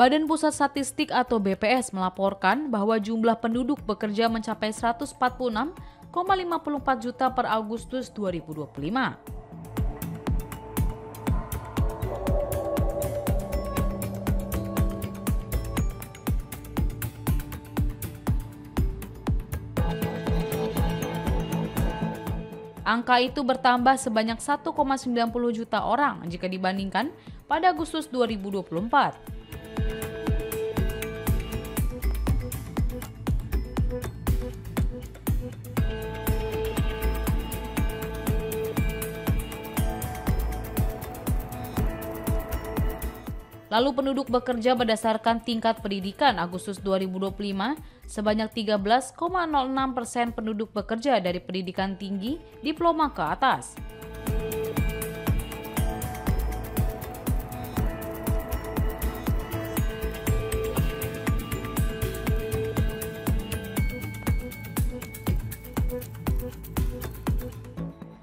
Badan Pusat Statistik atau BPS melaporkan bahwa jumlah penduduk bekerja mencapai 146,54 juta per Agustus 2025. Angka itu bertambah sebanyak 1,90 juta orang jika dibandingkan pada Agustus 2024. Lalu penduduk bekerja berdasarkan tingkat pendidikan Agustus 2025 sebanyak 13,06% penduduk bekerja dari pendidikan tinggi diploma ke atas.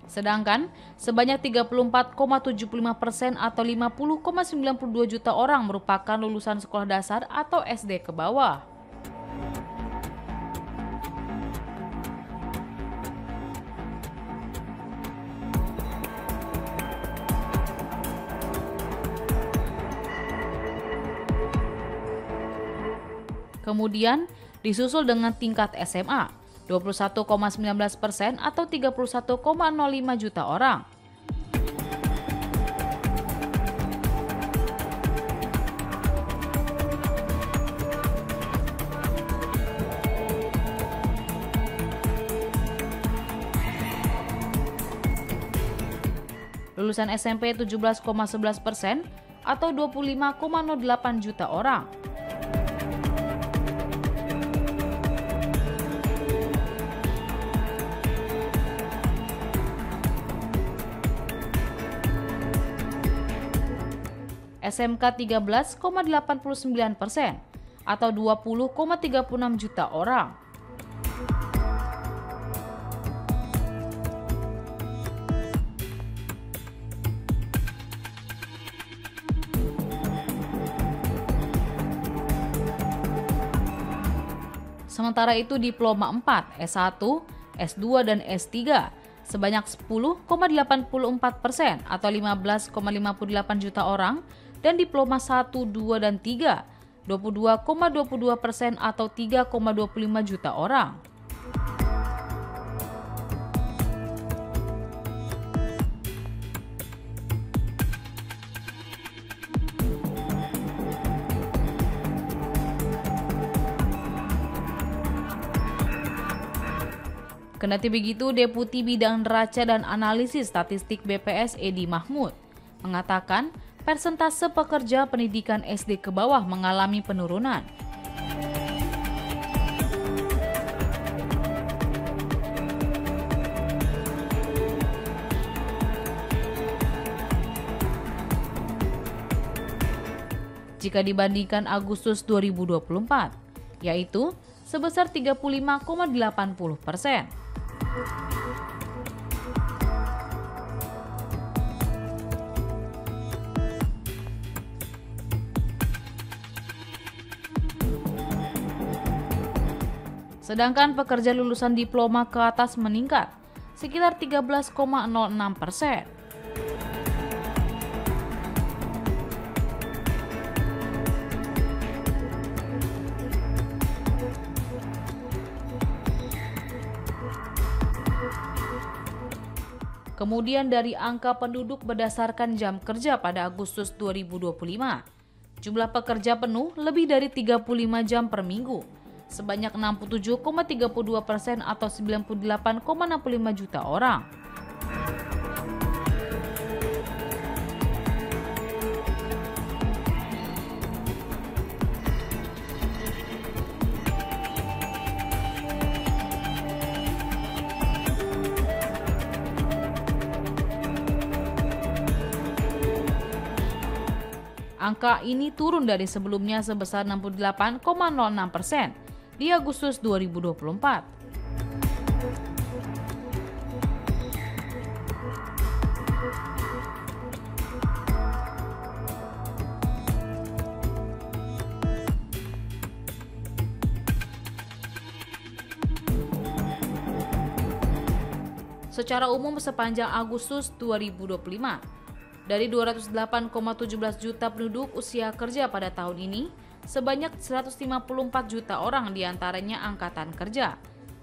Sedangkan sebanyak 34,75% atau 50,92 juta orang merupakan lulusan sekolah dasar atau SD ke bawah. Kemudian disusul dengan tingkat SMA, 21,19% atau 31,05 juta orang. Lulusan SMP 17,11% atau 25,08 juta orang. SMK 13,89% atau 20,36 juta orang. Sementara itu diploma 4, S1, S2, dan S3 sebanyak 10,84% atau 15,58 juta orang, dan diploma 1, 2, dan 3 22,22% atau 3,25 juta orang. Kendati begitu, Deputi Bidang Neraca dan Analisis Statistik BPS Edi Mahmud mengatakan persentase pekerja pendidikan SD ke bawah mengalami penurunan. Jika dibandingkan Agustus 2024, yaitu sebesar 35,80%. Sedangkan pekerja lulusan diploma ke atas meningkat sekitar 13,06%. Kemudian dari angka penduduk berdasarkan jam kerja pada Agustus 2025, jumlah pekerja penuh lebih dari 35 jam per minggu, sebanyak 67,32% atau 98,65 juta orang. Angka ini turun dari sebelumnya sebesar 68,06% di Agustus 2024. secara umum sepanjang Agustus 2025. Dari 208,17 juta penduduk usia kerja pada tahun ini, sebanyak 154 juta orang diantaranya angkatan kerja,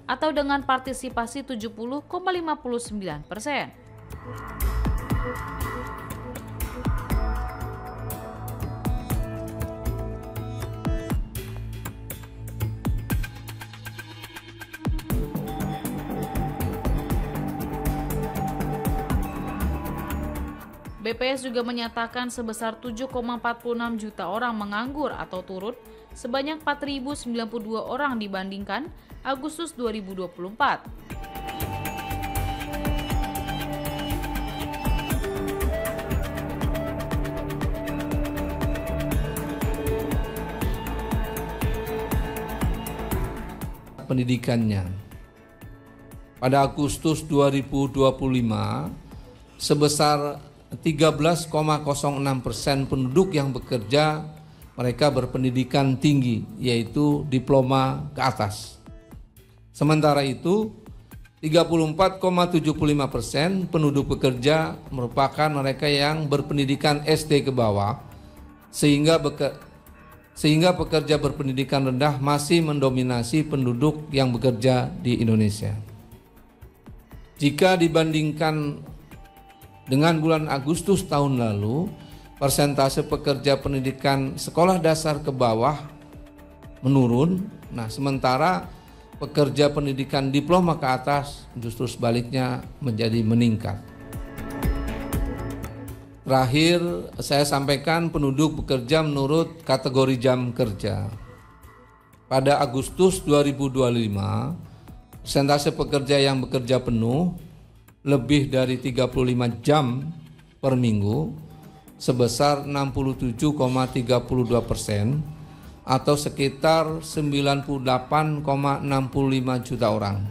atau dengan partisipasi 70,59%. BPS juga menyatakan sebesar 7,46 juta orang menganggur atau turun, sebanyak 4.092 orang dibandingkan Agustus 2024. Pendidikannya. Pada Agustus 2025, sebesar 13,06% penduduk yang bekerja mereka berpendidikan tinggi, yaitu diploma ke atas. Sementara itu, 34,75% penduduk bekerja merupakan mereka yang berpendidikan SD ke bawah, sehingga pekerja berpendidikan rendah masih mendominasi penduduk yang bekerja di Indonesia. Jika dibandingkan dengan bulan Agustus tahun lalu, persentase pekerja pendidikan sekolah dasar ke bawah menurun. Nah, sementara pekerja pendidikan diploma ke atas justru sebaliknya menjadi meningkat. Terakhir, saya sampaikan penduduk bekerja menurut kategori jam kerja. Pada Agustus 2025, persentase pekerja yang bekerja penuh lebih dari 35 jam per minggu sebesar 67,32% atau sekitar 98,65 juta orang.